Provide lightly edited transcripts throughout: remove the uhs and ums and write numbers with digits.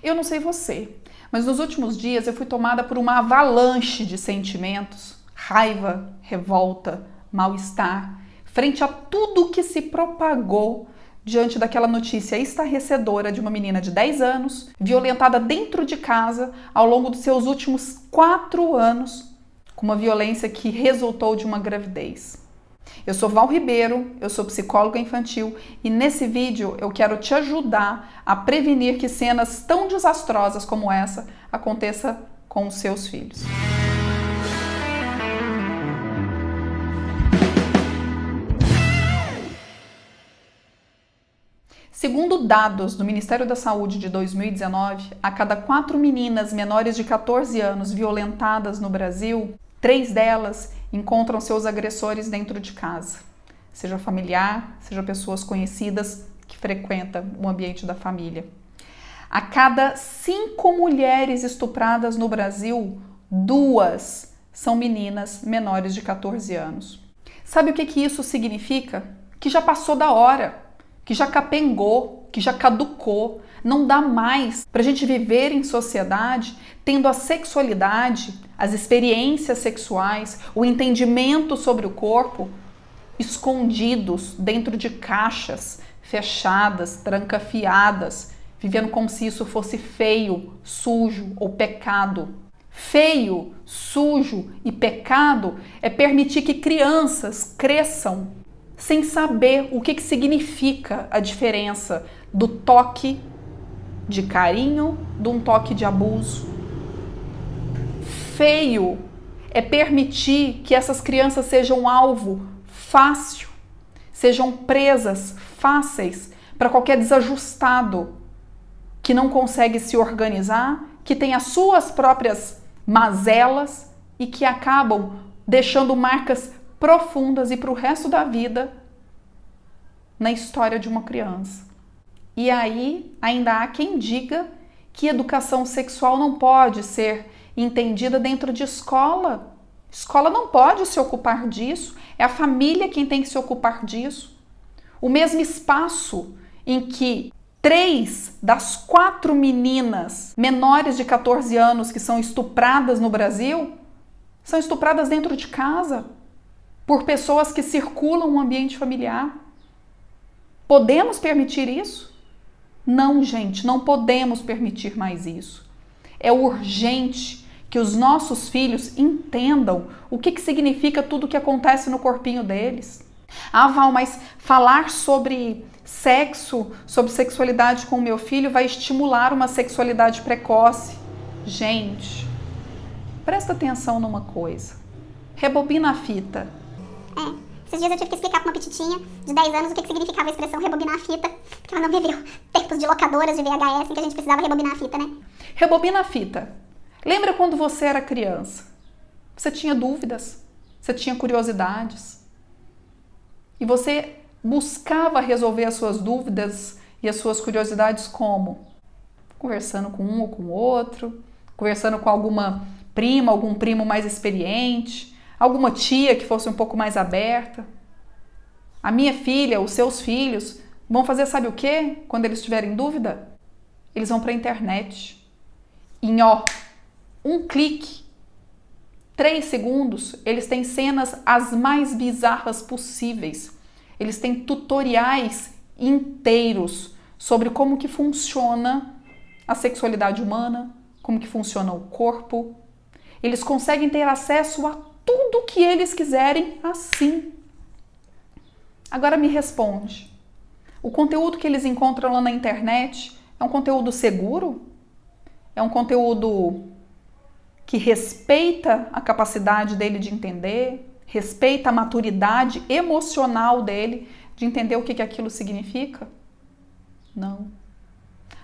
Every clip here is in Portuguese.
Eu não sei você, mas nos últimos dias eu fui tomada por uma avalanche de sentimentos, raiva, revolta, mal-estar, frente a tudo que se propagou diante daquela notícia estarrecedora de uma menina de 10 anos, violentada dentro de casa ao longo dos seus últimos 4 anos, com uma violência que resultou de uma gravidez. Eu sou Val Ribeiro, eu sou psicóloga infantil e nesse vídeo eu quero te ajudar a prevenir que cenas tão desastrosas como essa aconteça com os seus filhos. Segundo dados do Ministério da Saúde de 2019, a cada 4 meninas menores de 14 anos violentadas no Brasil, 3 delas encontram seus agressores dentro de casa, seja familiar, seja pessoas conhecidas que frequentam o ambiente da família. A cada 5 mulheres estupradas no Brasil, 2 são meninas menores de 14 anos. Sabe o que isso significa? Que já passou da hora, que já capengou, que já caducou. Não dá mais para a gente viver em sociedade tendo a sexualidade, as experiências sexuais, o entendimento sobre o corpo escondidos dentro de caixas fechadas, trancafiadas, vivendo como se isso fosse feio, sujo ou pecado. Feio, sujo e pecado é permitir que crianças cresçam sem saber o que significa a diferença do toque de carinho de um toque de abuso. Feio é permitir que essas crianças sejam alvo fácil, sejam presas fáceis para qualquer desajustado que não consegue se organizar, que tem as suas próprias mazelas e que acabam deixando marcas profundas e para o resto da vida na história de uma criança. E aí ainda há quem diga que educação sexual não pode ser entendida dentro de escola. Escola não pode se ocupar disso, é a família quem tem que se ocupar disso. O mesmo espaço em que 3 das 4 meninas menores de 14 anos que são estupradas no Brasil são estupradas dentro de casa por pessoas que circulam no ambiente familiar. Podemos permitir isso? Não, gente, não podemos permitir mais isso. É urgente que os nossos filhos entendam o que significa tudo o que acontece no corpinho deles. Ah, Val, mas falar sobre sexo, sobre sexualidade com o meu filho vai estimular uma sexualidade precoce. Gente, presta atenção numa coisa. Rebobina a fita. Esses dias eu tive que explicar pra uma pititinha de 10 anos o que significava a expressão rebobinar a fita, porque ela não viveu tempos de locadoras de VHS em que a gente precisava rebobinar a fita, né? Rebobina a fita. Lembra quando você era criança? Você tinha dúvidas, você tinha curiosidades. E você buscava resolver as suas dúvidas e as suas curiosidades como? Conversando com um ou com o outro, conversando com alguma prima, algum primo mais experiente, alguma tia que fosse um pouco mais aberta. A minha filha, os seus filhos, vão fazer sabe o quê? Quando eles tiverem dúvida? Eles vão para a internet. Em um clique, 3 segundos, eles têm cenas as mais bizarras possíveis. Eles têm tutoriais inteiros sobre como que funciona a sexualidade humana, como que funciona o corpo. Eles conseguem ter acesso a tudo que eles quiserem assim. Agora me responde. O conteúdo que eles encontram lá na internet é um conteúdo seguro? É um conteúdo que respeita a capacidade dele de entender, respeita a maturidade emocional dele de entender o que aquilo significa? Não.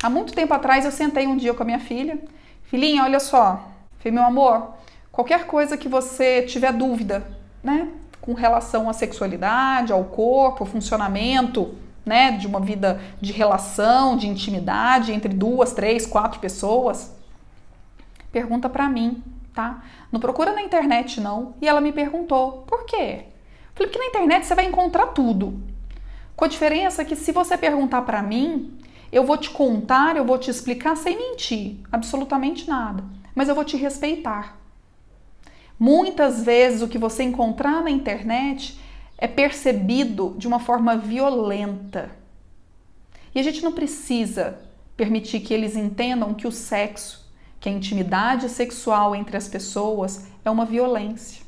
Há muito tempo atrás eu sentei um dia com a minha filha. Filhinha, olha só. Falei, meu amor, qualquer coisa que você tiver dúvida, né, com relação à sexualidade, ao corpo, ao funcionamento, né, de uma vida de relação, de intimidade entre 2, 3, 4 pessoas, pergunta pra mim, tá? Não procura na internet, não. E ela me perguntou, por quê? Falei, porque na internet você vai encontrar tudo. Com a diferença que se você perguntar pra mim, eu vou te contar, eu vou te explicar sem mentir, absolutamente nada, mas eu vou te respeitar. Muitas vezes o que você encontrar na internet é percebido de uma forma violenta. E a gente não precisa permitir que eles entendam que o sexo, que a intimidade sexual entre as pessoas é uma violência.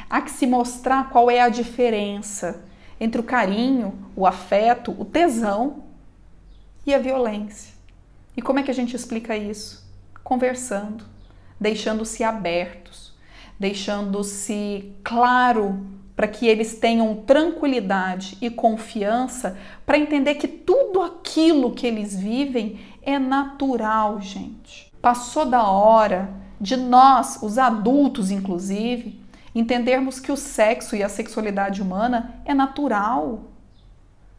Há que se mostrar qual é a diferença entre o carinho, o afeto, o tesão e a violência. E como é que a gente explica isso? Conversando, deixando-se abertos, deixando-se claro para que eles tenham tranquilidade e confiança para entender que tudo aquilo que eles vivem é natural, gente. Passou da hora de nós, os adultos inclusive, entendermos que o sexo e a sexualidade humana é natural.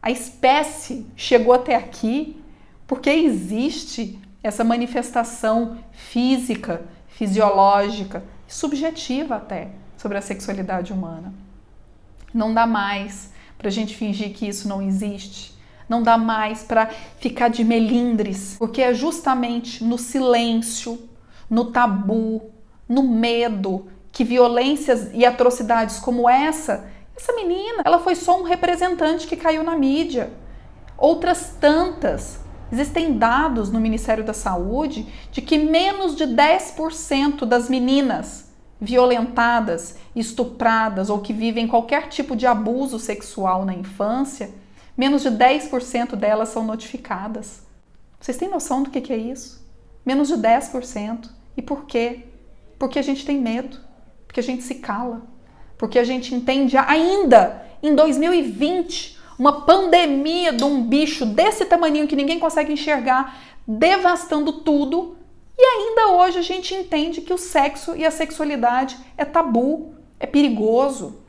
A espécie chegou até aqui porque existe essa manifestação física, fisiológica, subjetiva até, sobre a sexualidade humana. Não dá mais para a gente fingir que isso não existe. Não dá mais para ficar de melindres, porque é justamente no silêncio, no tabu, no medo, que violências e atrocidades como essa menina, ela foi só um representante que caiu na mídia. Outras tantas. Existem dados no Ministério da Saúde de que menos de 10% das meninas violentadas, estupradas ou que vivem qualquer tipo de abuso sexual na infância, menos de 10% delas são notificadas. Vocês têm noção do que é isso? Menos de 10%. E por quê? Porque a gente tem medo, porque a gente se cala, porque a gente entende ainda em 2020 uma pandemia de um bicho desse tamaninho que ninguém consegue enxergar, devastando tudo. E ainda hoje a gente entende que o sexo e a sexualidade é tabu, é perigoso.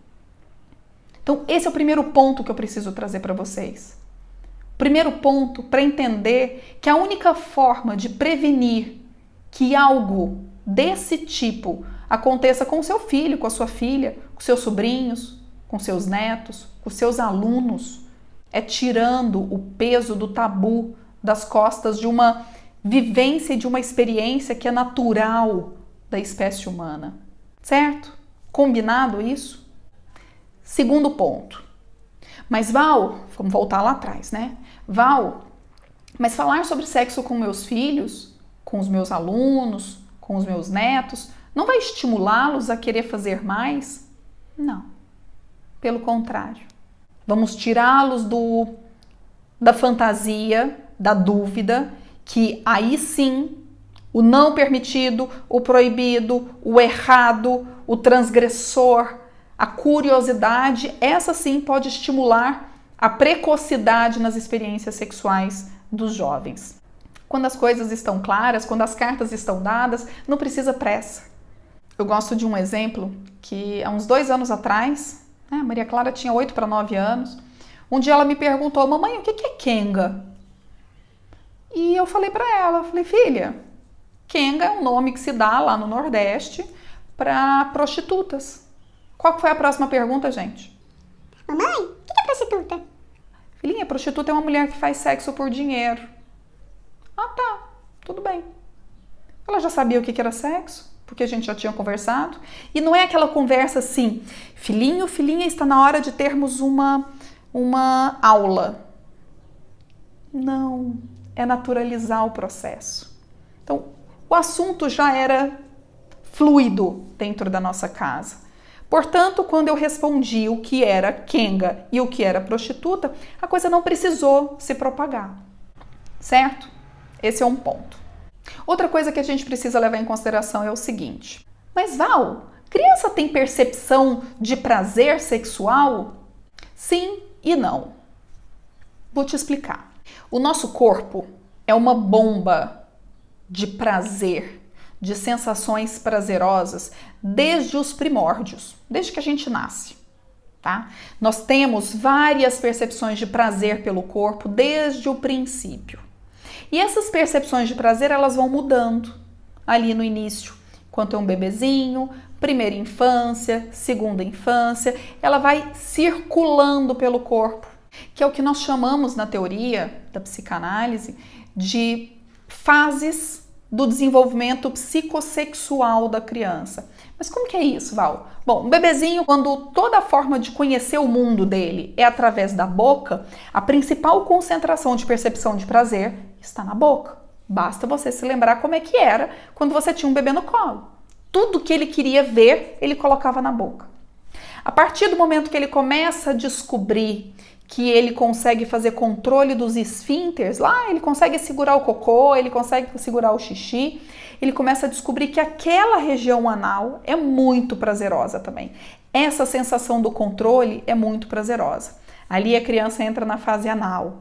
Então esse é o primeiro ponto que eu preciso trazer para vocês. Primeiro ponto para entender que a única forma de prevenir que algo desse tipo aconteça com o seu filho, com a sua filha, com seus sobrinhos, com seus netos, com seus alunos, é tirando o peso do tabu das costas de uma vivência e de uma experiência que é natural da espécie humana. Certo? Combinado isso? Segundo ponto. Mas Val, vamos voltar lá atrás, né? Val, mas falar sobre sexo com meus filhos, com os meus alunos, com os meus netos, não vai estimulá-los a querer fazer mais? Não. Pelo contrário. Vamos tirá-los da fantasia, da dúvida, que aí sim o não permitido, o proibido, o errado, o transgressor, a curiosidade, essa sim pode estimular a precocidade nas experiências sexuais dos jovens. Quando as coisas estão claras, quando as cartas estão dadas, não precisa pressa. Eu gosto de um exemplo que há uns 2 anos atrás, a Maria Clara tinha 8 para 9 anos, um dia ela me perguntou: mamãe, o que é Kenga? E eu falei para ela, filha, Kenga é um nome que se dá lá no Nordeste para prostitutas. Qual foi a próxima pergunta, gente? Mamãe, o que é prostituta? Filhinha, prostituta é uma mulher que faz sexo por dinheiro. Ah, tá, tudo bem. Ela já sabia o que era sexo, porque a gente já tinha conversado. E não é aquela conversa assim, filhinho, filhinha, está na hora de termos uma aula. Não, é naturalizar o processo. Então, o assunto já era fluido dentro da nossa casa. Portanto, quando eu respondi o que era Kenga e o que era prostituta, a coisa não precisou se propagar, certo? Esse é um ponto. Outra coisa que a gente precisa levar em consideração é o seguinte: mas Val, criança tem percepção de prazer sexual? Sim e não. Vou te explicar. O nosso corpo é uma bomba de prazer, de sensações prazerosas desde os primórdios, desde que a gente nasce, tá? Nós temos várias percepções de prazer pelo corpo desde o princípio. E essas percepções de prazer, elas vão mudando ali no início, enquanto é um bebezinho, primeira infância, segunda infância, ela vai circulando pelo corpo. que é o que nós chamamos na teoria da psicanálise de fases do desenvolvimento psicossexual da criança. Mas como que é isso, Val? Bom, um bebezinho, quando toda a forma de conhecer o mundo dele é através da boca, a principal concentração de percepção de prazer está na boca. Basta você se lembrar como é que era quando você tinha um bebê no colo. Tudo que ele queria ver, ele colocava na boca. A partir do momento que ele começa a descobrir que ele consegue fazer controle dos esfínteres, lá ele consegue segurar o cocô, ele consegue segurar o xixi, ele começa a descobrir que aquela região anal é muito prazerosa também. Essa sensação do controle é muito prazerosa. Ali a criança entra na fase anal.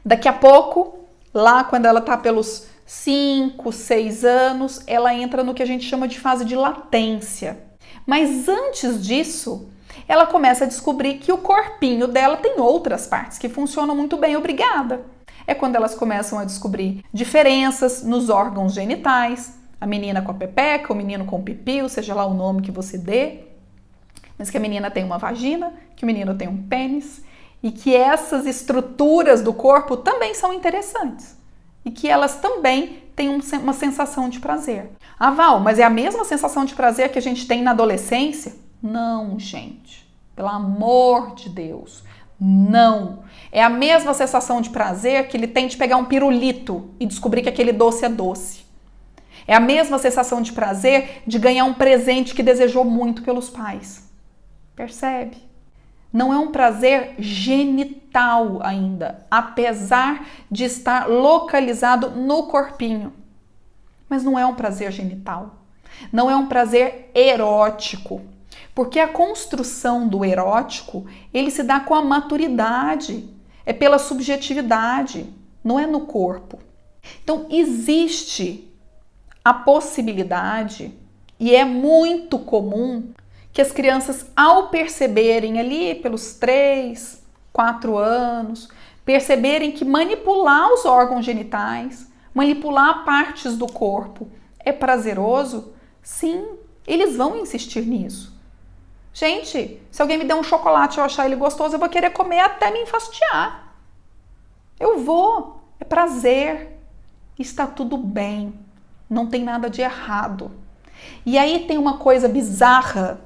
Daqui a pouco, lá quando ela está pelos 5, 6 anos, ela entra no que a gente chama de fase de latência. Mas antes disso, ela começa a descobrir que o corpinho dela tem outras partes que funcionam muito bem, obrigada. É quando elas começam a descobrir diferenças nos órgãos genitais, a menina com a pepeca, o menino com o pipi, ou seja lá o nome que você dê, mas que a menina tem uma vagina, que o menino tem um pênis, e que essas estruturas do corpo também são interessantes, e que elas também têm uma sensação de prazer. Ah, Val, mas é a mesma sensação de prazer que a gente tem na adolescência? Não, gente, pelo amor de Deus, não. É a mesma sensação de prazer que ele tem de pegar um pirulito e descobrir que aquele doce é doce. É a mesma sensação de prazer de ganhar um presente que desejou muito pelos pais. Percebe? Não é um prazer genital ainda, apesar de estar localizado no corpinho. Mas não é um prazer genital. Não é um prazer erótico. Porque a construção do erótico, ele se dá com a maturidade, é pela subjetividade, não é no corpo. Então, existe a possibilidade, e é muito comum, que as crianças, ao perceberem ali pelos 3, 4 anos, perceberem que manipular os órgãos genitais, manipular partes do corpo é prazeroso, sim, eles vão insistir nisso. Gente, se alguém me der um chocolate e eu achar ele gostoso, eu vou querer comer até me enfastiar. Eu vou. É prazer. Está tudo bem. Não tem nada de errado. E aí tem uma coisa bizarra,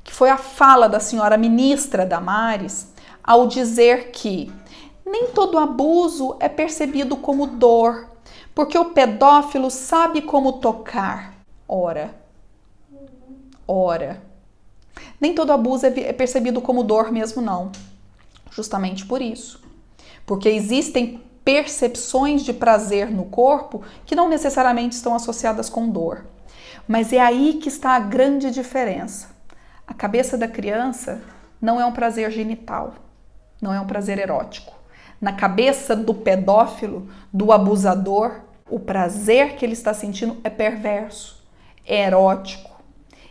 que foi a fala da senhora ministra Damares, ao dizer que nem todo abuso é percebido como dor, porque o pedófilo sabe como tocar. Ora. Nem todo abuso é percebido como dor mesmo, não. Justamente por isso. Porque existem percepções de prazer no corpo que não necessariamente estão associadas com dor. Mas é aí que está a grande diferença. A cabeça da criança não é um prazer genital, não é um prazer erótico. Na cabeça do pedófilo, do abusador, o prazer que ele está sentindo é perverso, é erótico.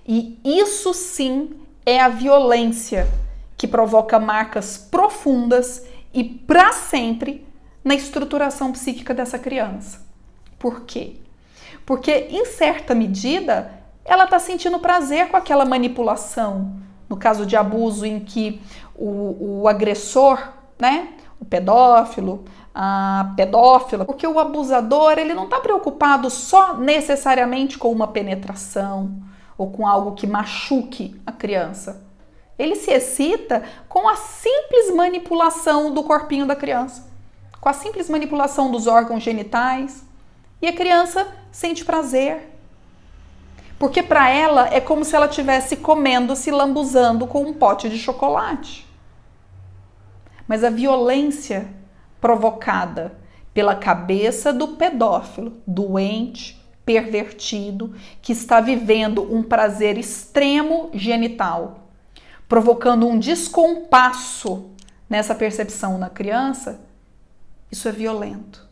E isso sim é a violência que provoca marcas profundas e para sempre na estruturação psíquica dessa criança. Por quê? Porque, em certa medida, ela está sentindo prazer com aquela manipulação. No caso de abuso em que o agressor, né, o pedófilo, a pedófila, porque o abusador ele não está preocupado só necessariamente com uma penetração ou com algo que machuque a criança. Ele se excita com a simples manipulação do corpinho da criança, com a simples manipulação dos órgãos genitais, e a criança sente prazer. Porque para ela é como se ela estivesse comendo, se lambuzando com um pote de chocolate. Mas a violência provocada pela cabeça do pedófilo, doente, pervertido, que está vivendo um prazer extremo genital, provocando um descompasso nessa percepção na criança, isso é violento.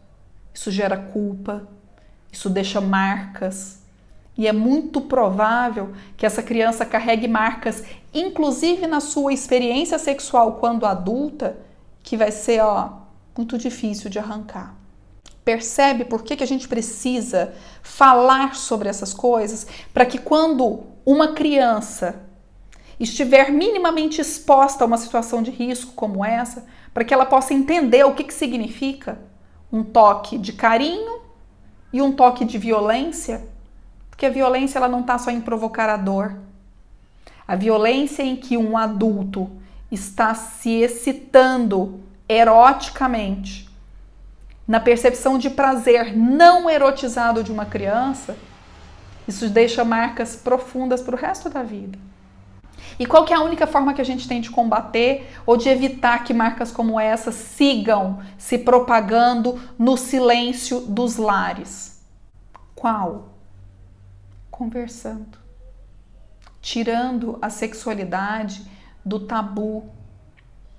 Isso gera culpa, isso deixa marcas. E é muito provável que essa criança carregue marcas, inclusive na sua experiência sexual quando adulta, que vai ser muito difícil de arrancar. Percebe por que a gente precisa falar sobre essas coisas? Para que quando uma criança estiver minimamente exposta a uma situação de risco como essa, para que ela possa entender o que significa um toque de carinho e um toque de violência, porque a violência ela não está só em provocar a dor. A violência em que um adulto está se excitando eroticamente, na percepção de prazer não erotizado de uma criança, isso deixa marcas profundas para o resto da vida. E qual que é a única forma que a gente tem de combater ou de evitar que marcas como essa sigam se propagando no silêncio dos lares? Qual? Conversando. Tirando a sexualidade do tabu,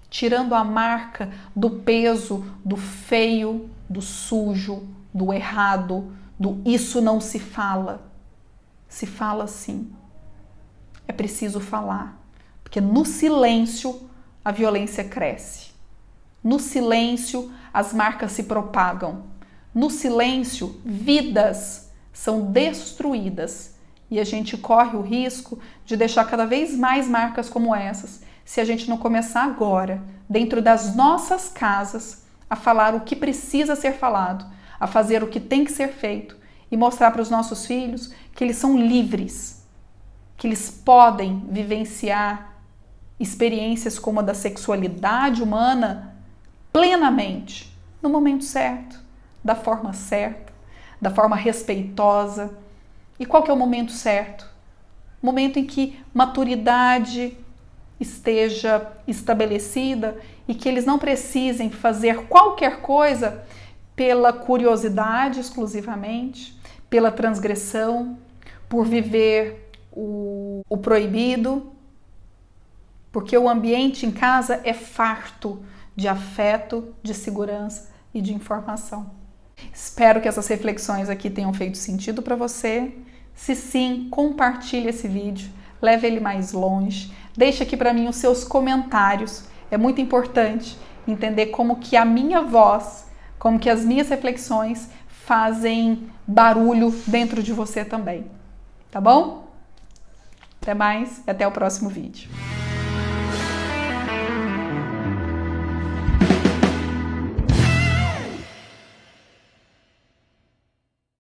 tirando a marca do peso, do feio, do sujo, do errado, do isso não se fala. Se fala sim. É preciso falar, porque no silêncio a violência cresce. No silêncio as marcas se propagam. No silêncio vidas são destruídas e a gente corre o risco de deixar cada vez mais marcas como essas, se a gente não começar agora, dentro das nossas casas, a falar o que precisa ser falado, a fazer o que tem que ser feito e mostrar para os nossos filhos que eles são livres, que eles podem vivenciar experiências como a da sexualidade humana plenamente, no momento certo, da forma certa, da forma respeitosa. E qual que é o momento certo? O momento em que maturidade esteja estabelecida e que eles não precisem fazer qualquer coisa pela curiosidade exclusivamente, pela transgressão, por viver o proibido, porque o ambiente em casa é farto de afeto, de segurança e de informação. Espero que essas reflexões aqui tenham feito sentido para você. Se sim, compartilhe esse vídeo, leve ele mais longe, deixe aqui para mim os seus comentários. É muito importante entender como que a minha voz, como que as minhas reflexões fazem barulho dentro de você também. Tá bom? Até mais e até o próximo vídeo.